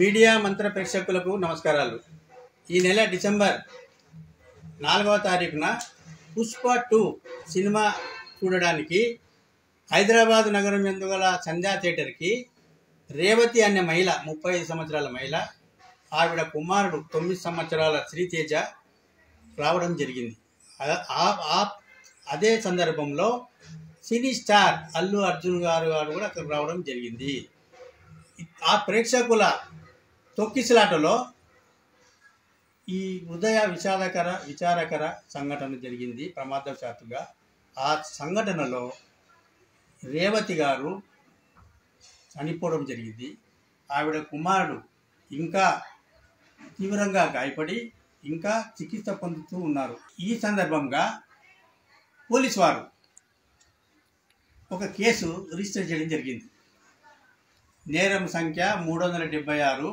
Media మంత్ర ప్రేక్షకులకు నమస్కారాలు। ఈ నెల డిసెంబర్ 4వ తారీఖున పుష్ప 2 సినిమా చూడడానికి హైదరాబాద్ నగరం యందుగల సంధ్యా థియేటర్కి రేవతి అనే మహిళ 35 సంవత్సరాల మహిళ ఆవిడ కుమారుడు 9 సంవత్సరాల శ్రీతేజ రావడం జరిగింది। అదే సందర్భంలో సినీ స్టార్ అల్లు అర్జున్ గారు కూడా అక్కడ రావడం జరిగింది। ఆ ప్రేక్షకుల తొక్కిసలాటలో ఈ ఉదయ విచారకర సంఘటన జరిగింది। ప్రమాదవశాత్తుగా ఆ సంఘటనలో రేవతి గారు చనిపోవడం జరిగింది। ఆవిడ కుమారుడు ఇంకా తీవ్రంగా గాయపడి ఇంకా చికిత్స పొందుతూ ఉన్నారు। ఈ సందర్భంగా పోలీసు వారు ఒక కేసు రిజిస్టర్ చేయడం జరిగింది। నేరం సంఖ్య 376।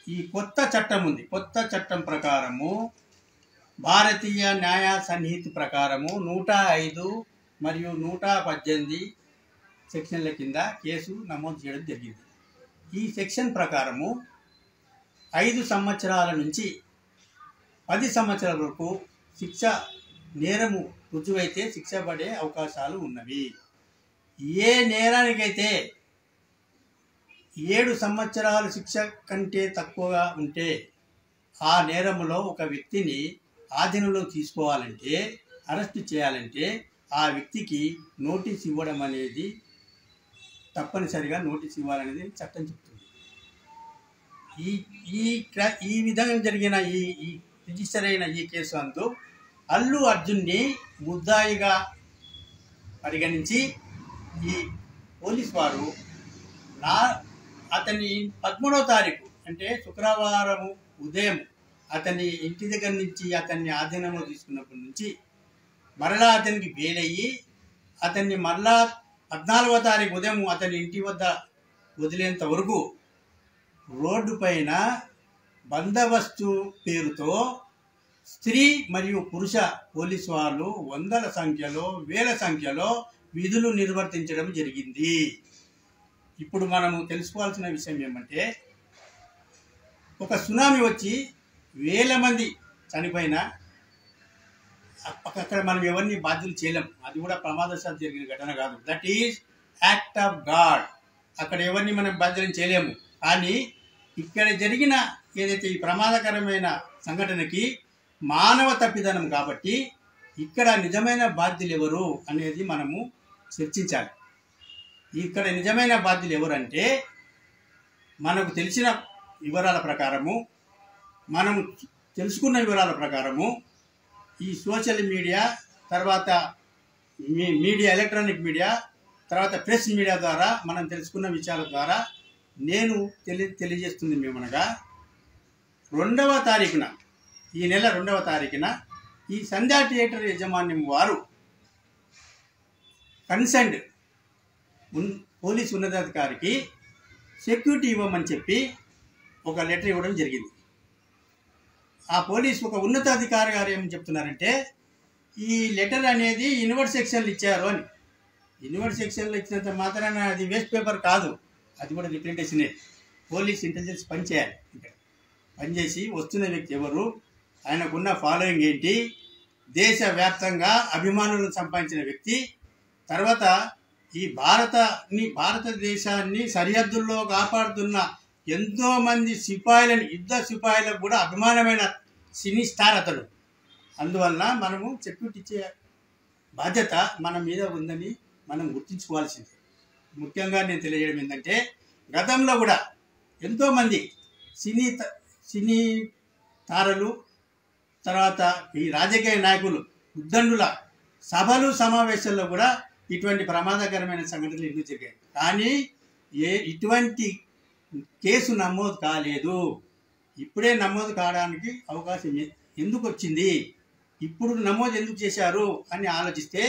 ఈ కొత్త చట్టం ఉంది। కొత్త చట్టం ప్రకారము భారతీయ న్యాయ సంహిత ప్రకారము 105 మరియు 118 సెక్షన్ల కింద కేసు నమోదు చేయడం జరిగింది। ఈ సెక్షన్ ప్రకారము 5 సంవత్సరాల నుంచి 10 సంవత్సరాల వరకు శిక్ష నేరము రుజువైతే శిక్ష పడే అవకాశాలు ఉన్నవి। ఏ నేరానికైతే 7 సంవత్సరాల శిక్ష కంటే తక్కువగా ఉంటే ఆ నేరములో ఒక వ్యక్తిని ఆధీనంలో తీసుకోవాలంటే అరెస్ట్ చేయాలంటే ఆ వ్యక్తికి నోటీస్ ఇవ్వడం అనేది తప్పనిసరిగా నోటీస్ ఇవ్వాలనేది చట్టం చెప్తుంది। ఈ విధంగా జరిగిన ఈ రిజిస్టర్ అయిన ఈ కేసు అందు అల్లు అర్జున్ని ముద్దాయిగా పరిగణించి ఈ పోలీసు వారు అతన్ని 13వ తారీఖు అంటే శుక్రవారం ఉదయం అతని ఇంటి దగ్గర నుంచి అతన్ని ఆధీనంలో తీసుకున్నప్పటి నుంచి మరలా అతనికి బెయిల్ అయ్యి అతన్ని మరలా 14వ తారీఖు ఉదయం అతని ఇంటి వద్ద వదిలేంత వరకు రోడ్డు పైన బందోబస్తు పేరుతో స్త్రీ మరియు పురుష పోలీసు వాళ్ళు వందల సంఖ్యలో వేల సంఖ్యలో విధులు నిర్వర్తించడం జరిగింది। ఇప్పుడు మనము తెలుసుకోవాల్సిన విషయం ఏమంటే ఒక సునామీ వచ్చి వేల మంది చనిపోయినా అక్కడ మనం ఎవరిని బాధ్యులు చేయలేం। అది కూడా ప్రమాదవశాత్తు జరిగిన ఘటన కాదు। That is act of God. అక్కడ ఎవరిని మనం బాధ్యులను చేయలేము। కానీ ఇక్కడ జరిగిన ఏదైతే ఈ ప్రమాదకరమైన సంఘటనకి మానవ తప్పిదనం కాబట్టి ఇక్కడ నిజమైన బాధ్యులు ఎవరు అనేది మనము చర్చించాలి। ఇక్కడ నిజమైన బాధ్యులు ఎవరంటే మనకు తెలిసిన వివరాల ప్రకారము మనం తెలుసుకున్న వివరాల ప్రకారము ఈ సోషల్ మీడియా తర్వాత మీడియా ఎలక్ట్రానిక్ మీడియా తర్వాత ప్రెస్ మీడియా ద్వారా మనం తెలుసుకున్న విషయాల ద్వారా నేను తెలియజేస్తుంది మేమనగా 2వ తారీఖున ఈ నెల 2వ తారీఖున ఈ సంధ్యా థియేటర్ యాజమాన్యం వారు కన్సర్న్డ్ పోలీసు ఉన్నతాధికారికి సెక్యూరిటీ ఇవ్వమని చెప్పి ఒక లెటర్ ఇవ్వడం జరిగింది। ఆ పోలీసు ఒక ఉన్నతాధికారి గారు ఏమని చెప్తున్నారంటే ఈ లెటర్ అనేది ఇన్వర్ట్ సెక్షన్లు ఇచ్చారు అని। ఇన్వర్ట్ సెక్షన్లు ఇచ్చినంత మాత్రాన అది వేస్ట్ పేపర్ కాదు, అది కూడా రిప్రజెంటేషనే। పోలీస్ ఇంటెలిజెన్స్ పనిచేయాలి। ఇక్కడ పనిచేసి వస్తున్న వ్యక్తి ఎవరు, ఆయనకున్న ఫాలోయింగ్ ఏంటి, దేశవ్యాప్తంగా అభిమానులను సంపాదించిన వ్యక్తి, తర్వాత ఈ భారతదేశాన్ని సరిహద్దుల్లో కాపాడుతున్న ఎంతోమంది సిపాయిలను యుద్ధ సిపాయిలకు కూడా అభిమానమైన సినీ స్టార్ అతడు। అందువల్ల మనము సెక్యూరిటీ ఇచ్చే బాధ్యత మన మీద ఉందని మనం గుర్తుంచుకోవాల్సింది। ముఖ్యంగా నేను తెలియజేయడం ఏంటంటే గతంలో కూడా ఎంతోమంది సినీ తారలు తర్వాత ఈ రాజకీయ నాయకులు ఉద్దండుల సభలు సమావేశాల్లో కూడా ఇటువంటి ప్రమాదకరమైన సంఘటనలు ఎన్నో జరిగాయి। కానీ ఇటువంటి కేసు నమోదు కాలేదు। ఇప్పుడే నమోదు కావడానికి అవకాశం ఎందుకు వచ్చింది, ఇప్పుడు నమోదు ఎందుకు చేశారు అని ఆలోచిస్తే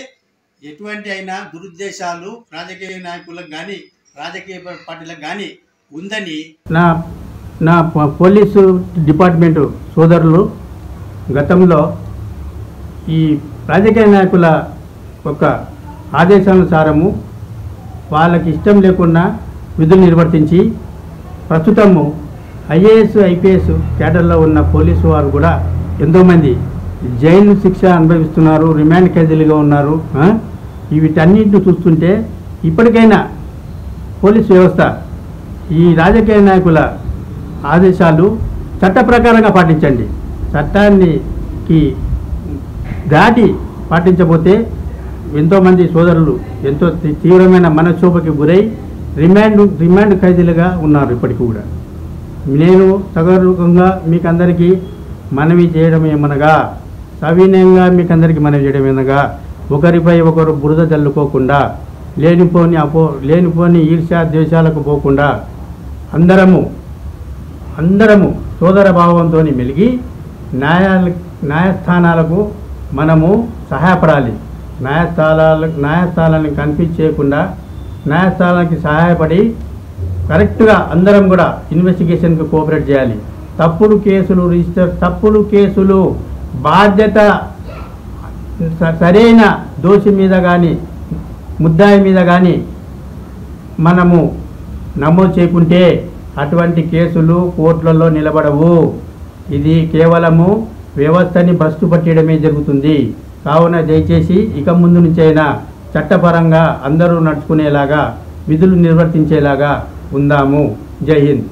ఎటువంటి అయినా దురుద్దేశాలు రాజకీయ నాయకులకు కానీ రాజకీయ పార్టీలకు కానీ ఉందని నా పోలీసు డిపార్ట్మెంటు సోదరులు గతంలో ఈ రాజకీయ నాయకుల ఒక ఆదేశానుసారము వాళ్ళకి ఇష్టం లేకుండా విధులు నిర్వర్తించి ప్రస్తుతము ఐఏఎస్ ఐపీఎస్ క్యాడర్లో ఉన్న పోలీసు వారు కూడా ఎంతోమంది జైలు శిక్ష అనుభవిస్తున్నారు, రిమాండ్ ఖైదీలుగా ఉన్నారు. వీటన్నిటిని చూస్తుంటే ఇప్పటికైనా పోలీసు వ్యవస్థ ఈ రాజకీయ నాయకుల ఆదేశాలు చట్ట ప్రకారంగా పాటించండి. చట్టానికి దాటి పాటించబోతే ఎంతోమంది సోదరులు ఎంతో తీవ్రమైన మనక్షోభకి గురై రిమాండ్ ఖైదీలుగా ఉన్నారు ఇప్పటికి కూడా. నేను సగర్వంగా మీకందరికీ మనవి చేయడం ఏమనగా, సవినయంగా మీకందరికీ మనవి చేయడం ఏమనగా, ఒకరిపై ఒకరు బురద చల్లుకోకుండా, లేనిపోని ఈర్ష్యా ద్వేషాలకు పోకుండా అందరము సోదర భావంతో మెలిగి న్యాయస్థానాలకు మనము సహాయపడాలి. న్యాయస్థానాలను కన్ఫ్యూజ్ చేయకుండా న్యాయస్థానానికి సహాయపడి కరెక్ట్గా అందరం కూడా ఇన్వెస్టిగేషన్కి కోఆపరేట్ చేయాలి. తప్పుడు కేసులు బాధ్యత సరైన దోషి మీద కానీ ముద్దాయి మీద కానీ మనము నమోదు చేయకుంటే అటువంటి కేసులు కోర్టులలో నిలబడవు. ఇది కేవలము వ్యవస్థని భ్రష్టు పట్టడమే జరుగుతుంది. కావున దయచేసి ఇక ముందు నుంచైనా చట్టపరంగా అందరూ నడుచుకునేలాగా, విధులు నిర్వర్తించేలాగా ఉందాము. జై హింద్.